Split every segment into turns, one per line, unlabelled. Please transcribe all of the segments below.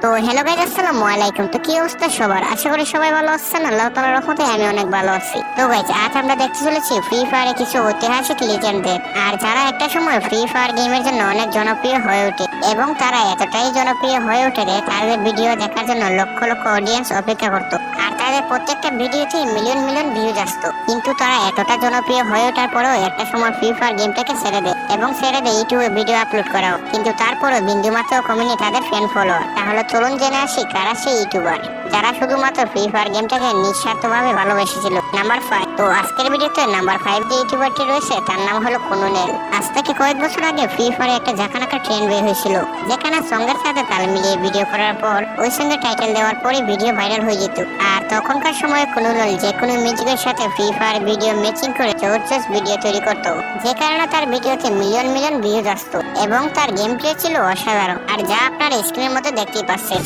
তো hello guys, আসসালামু আলাইকুম। তো কি অবস্থা সবার? আশা করি সবাই ভালো আছেন। আল্লাহ তাআলার রহমতে আমি অনেক ভালো আছি। তো গাইস, আজ আমরা দেখতে চলেছি ফ্রি ফায়ারে কিছু ঐতিহাসিক লিজেন্ডদের, আর যারা একটা সময় ফ্রি ফায়ার গেমের জন্য অনেক জনপ্রিয় হয়ে ওঠে এবং তারা এতটাই জনপ্রিয় হয়ে ওঠে যে তাদের ভিডিও দেখার জন্য লক্ষ লক্ষ অডিয়েন্স অপেক্ষা করতো, আর তাদের প্রত্যেকটা ভিডিওতে মিলিয়ন মিলিয়ন ভিউজ আসতো। কিন্তু তারা এতটা জনপ্রিয় হয়ে ওঠার পরেও একটা সময় ফ্রি ফায়ার গেমটাকে ছেড়ে দেয় এবং ছেড়ে দেয় ইউটিউবে ভিডিও আপলোড করাও। কিন্তু তারপরও বিন্দুমাত্র কমেনি তাদের ফ্যান ফলোয়ার। তাহলে চলুন জেনে আসি কারা সেই ইউটিউবার যারা শুধুমাত্র ফ্রি ফায়ার গেমটাকে নিঃস্বার্থভাবে ভালোবেসেছিল। নাম্বার 5। তো আজকের ভিডিওতে নাম্বার 5 যে ইউটিউবারটি রয়েছে তার নাম হলো কুনুনেল। আজ থেকে কয়েক বছর আগে ফ্রি ফায়ারে একটা ঝাঁকানাকা ট্রেন্ড বের হয়েছিল, যেখানে সঙ্গের সাথে তাল মিলিয়ে ভিডিও করার পর ওই সঙ্গে টাইটেল দেওয়ার পরই ভিডিও ভাইরাল হয়ে যেত। আর তখনকার সময়ে কুনুনেল যে কোনো মিউজিকের সাথে ফ্রি ফায়ার ভিডিও ম্যাচিং করে জোরজোস ভিডিও তৈরি করতো, যে কারণে তার ভিডিওতে মিলিয়ন মিলিয়ন ভিউজ আসতো এবং তার গেম প্লে ছিল অসাধারণ, আর যা আপনারা স্ক্রিনের মধ্যে দেখতেই পাচ্ছেন।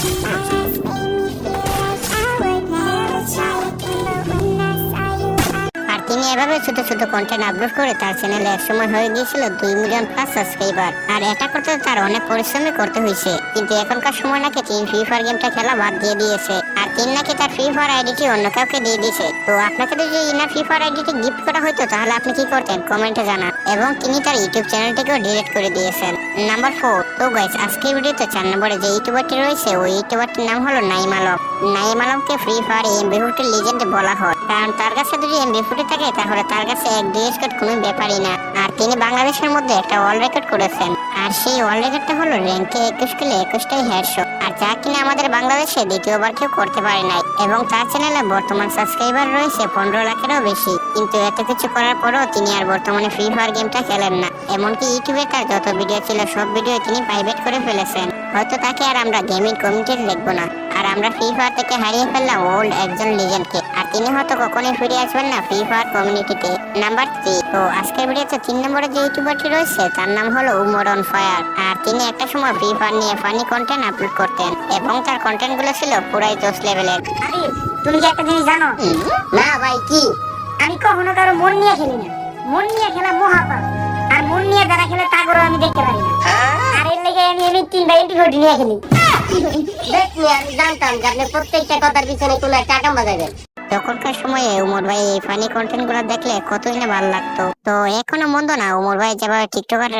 তিনি এভাবে ছোট ছোট কন্টেন্ট আপলোড করে তার চ্যানেলে একসময় হয়ে গিয়েছিল 2 মিলিয়ন প্লাস সাবস্ক্রাইবার। আর এটা করতে তার অনেক পরিশ্রমই করতে হয়েছে, কিন্তু এখনকার সময় নাকি তিনি ফ্রি ফায়ার গেমটা খেলা বাদ দিয়ে দিয়েছে, আর তিনি নাকি তার ফ্রি ফায়ার আইডিটি অন্য কাউকে দিয়ে দিয়েছে। তো আপনাকে যদি ইনার ফ্রি ফায়ার আইডিটি গিফট করা হতো তাহলে আপনি কি করতেন কমেন্টে জানান। এবং তিনি তার ইউটিউব চ্যানেলটিকেও ডিলিট করে দিয়েছেন। নাম্বার 4। তো গাইস, আজকের ভিডিওতে 4 নম্বরে যে ইউটিউবারটি রয়েছে ওই ইউটিউবারটির নাম হলো নাইম আলম। নাইম আলমকে ফ্রি ফায়ার এমবি40 লিজেন্ড বলা হয়, কারণ তার কাছে যদি এমবি40 থাকে তাহলে তার কাছে 1-2 স্কোর কোনো ব্যাপারই না। আর তিনি বাংলাদেশের মধ্যে একটা ওয়ার্ল্ড রেকর্ড করেছেন, আর সেই ওয়ার্ল্ড রেকর্ডটা হলো র্যাঙ্কে 21 কিলে 21টাই হেডশট, আর যা কিনা আমাদের বাংলাদেশে দ্বিতীয়বার কেউ করতে পারে নাই। এবং তার চ্যানেলে বর্তমান সাবস্ক্রাইবার রয়েছে 15 লাখেরও বেশি। কিন্তু এত কিছু করার পরেও তিনি আর বর্তমানে ফ্রি ফায়ার গেমটা খেলেন না, এমনকি ইউটিউবে তার যত ভিডিও ছিল সব ভিডিও তিনি প্রাইভেট করে ফেলেছেন। হয়তো তাকে আর আমরা গেমিং কমিউনিটিতে দেখবো না, আর আমরা ফ্রি ফায়ার থেকে হারিয়ে ফেললাম ওল্ড একজন লিজেন্ডকে, আর তিনি হয়তো কখনোই ফিরে আসবেন না ফ্রি ফায়ার কমিউনিটিতে। নাম্বার 3। তো আজকের ভিডিওতে 3 নম্বরে যে ইউটিউবারটি রয়েছে তার নাম হলো উমর অন ফায়ার। আর তিনি একটা সময় ফ্রি ফায়ার নিয়ে ফানি কন্টেন্ট আপলোড করতেন এবং তার কন্টেন্ট গুলো ছিল পুরাই জোস লেভেলের।
আরে তুমি কি একটা জিনিস জানো?
না ভাই, কি?
আমি কখনো কারো মন নিয়ে খেলি না। মন নিয়ে খেলা মহাপাপ, আর মন নিয়ে যারা খেলে তাগরও আমি দেখতে পারি না। আর এর লেগে আমি 3/24 নিয়ে খেলি।
দেখনি, আমি জানতাম যে আপনি প্রত্যেকটা কথার পিছনে কোনো একটা আকাম বাজাবেন। তখনকার সময়ে উমর ভাই এই ফানি কন্টেন্ট গুলো দেখলে কতই না ভালো লাগতো। তো এখনো মন্দ না, উমর ভাই যেভাবে টিকটকারে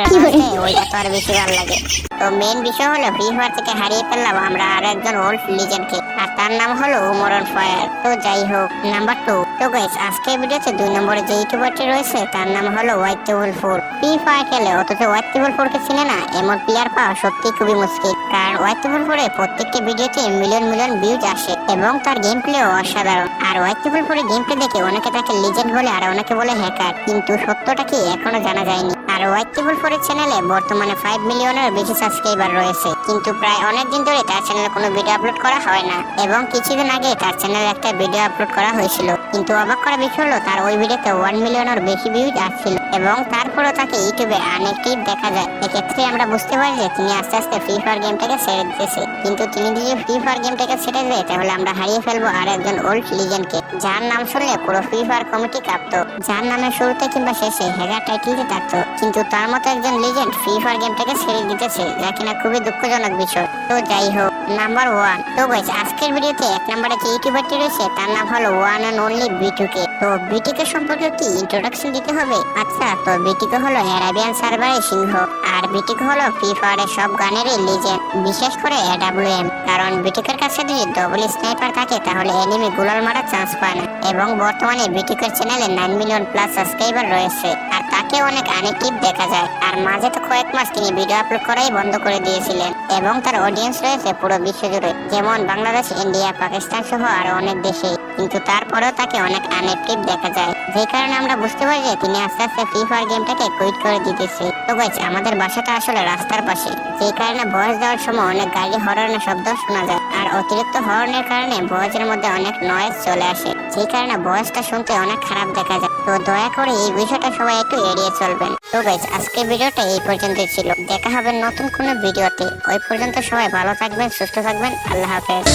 ওইটা তো আর বেশি ভালো লাগে। তো মেইন বিষয় হলো ফ্রি ফায়ার থেকে হারিয়ে ফেললাম আমরা আর একজন ওল্ড লিজেন্ডকে, আর তার নাম হলো উমর অন ফায়ার। তো যাই হোক, নাম্বার 2। তো গাইস, আজকের ভিডিওতে 2 নম্বরে যে ইউটিউবারটি রয়েছে তার নাম হলো ওয়াইটেবল4। ফ্রি ফায়ার খেলে অথচ ওয়াইটেবল4 কে চিনে না এমন প্লেয়ার পাওয়া সত্যি খুবই মুশকিল, কারণ ওয়াইটেবল4 এর প্রত্যেকটি ভিডিওতে মিলিয়ন মিলিয়ন ভিউজ আসে এবং তার গেম প্লেও অসাধারণ। আর ওয়াইটেবল4 গেম প্লে দেখে অনেকে তাকে লিজেন্ড বলে আর অনেকে বলে হ্যাকার, কিন্তু সত্যটা কি এখনো জানা যায়নি। আর ওয়াইটেবল4 এর চ্যানেলে বর্তমানে 5 মিলিয়নের বেশি সাবস্ক্রাইবার রয়েছে, কিন্তু প্রায় অনেক দিন ধরে তার চ্যানেলে কোনো ভিডিও আপলোড করা হয় না। এবং কিছুদিন আগে তার চ্যানেলে একটা ভিডিও আপলোড করা হয়েছিল, কিন্তু অবাক করা বিষয় হলো তার ওই ভিডিওতে 1 মিলিয়নের বেশি ভিউজ আসছিল এবং তারপরেও তাকে ইউটিউবে আনএক্টিভ দেখা যায়। এক্ষেত্রে আমরা বুঝতে পারি যে তিনি আস্তে আস্তে ফ্রি ফায়ার গেমটাকে ছেড়ে দিতেছে। কিন্তু তিনি যদি ফ্রি ফায়ার গেমটাকে ছেড়ে দেয় তাহলে আমরা হারিয়ে ফেলবো আর একজন ওল্ড লিজেন্ডকে, যার নাম শুনলে পুরো ফ্রি ফায়ার কমিটি কাঁপতো, যার নামের শুরুতে কিংবা শেষে হ্যাকার টাইটেলটি থাকতো। কিন্তু তার মতো একজন লিজেন্ড ফ্রি ফায়ার গেমটাকে ছেড়ে দিতেছে, যা কিনা খুবই দুঃখজনক বিষয়। তো যাই হোক, নাম্বার 1। তো গাইস, আজকের ভিডিওতে 1 নম্বরে যে ইউটিউবারটি রয়েছে তার নাম হলো ওয়ান অ্যান্ড অনলি বিটুকে। তো বিটুকে সম্পর্কে একটি ইন্ট্রোডাকশন দিতে হবে। আচ্ছা, তো বিটুকে হলো অ্যারাবিয়ান সার্ভারের সিংহ, আর বিটুকে হলো ফ্রি ফায়ারের সব গানেরই লিজেন্ড, বিশেষ করে AWM, কারণ বিটুকের কাছে যদি ডবল স্নাইপার থাকে তাহলে এনিমি গুলাল মারার চান্স পায় না। এবং বর্তমানে বিটুকের চ্যানেলে 9 মিলিয়ন প্লাস সাবস্ক্রাইবার রয়েছে, আর তাকে অনেক আনএক্টিভ দেখা যায়। আর মাঝে তো কয়েক মাস তিনি ভিডিও আপলোড করাই বন্ধ করে দিয়েছিলেন, এবং তার অডিয়েন্স রয়েছে পুরো বিশ্ব জুড়ে, যেমন বাংলাদেশ, ইন্ডিয়া, পাকিস্তান সহ আরো অনেক দেশে। কিন্তু তারপরেও তাকে অনেক আনএক্টিভ দেখা যায়, যে কারণে আমরা বুঝতে পারি যে তিনি আস্তে আস্তে ফ্রি ফায়ার গেমটাকে কুইট করে দিতেছে। তো গাইস, আমাদের বাসাটা আসলে রাস্তার পাশে, যে কারণে ভয়েস দেওয়ার সময় অনেক গাড়ি হর্নের শব্দ শোনা যায়, আর অতিরিক্ত হর্নের কারণে ভয়েসের মধ্যে অনেক নয়েজ চলে আসে, যে কারণে ভয়েসটা শুনতে অনেক খারাপ দেখা যায়। তো দয়া করে এই বিষয়টা সবাই একটু এড়িয়ে চলবেন। তো গাইস, আজকের ভিডিওটা এই পর্যন্তই ছিল। দেখা হবে নতুন কোনো ভিডিওতে। ওই পর্যন্ত সবাই ভালো থাকবেন, সুস্থ থাকবেন। আল্লাহ হাফেজ।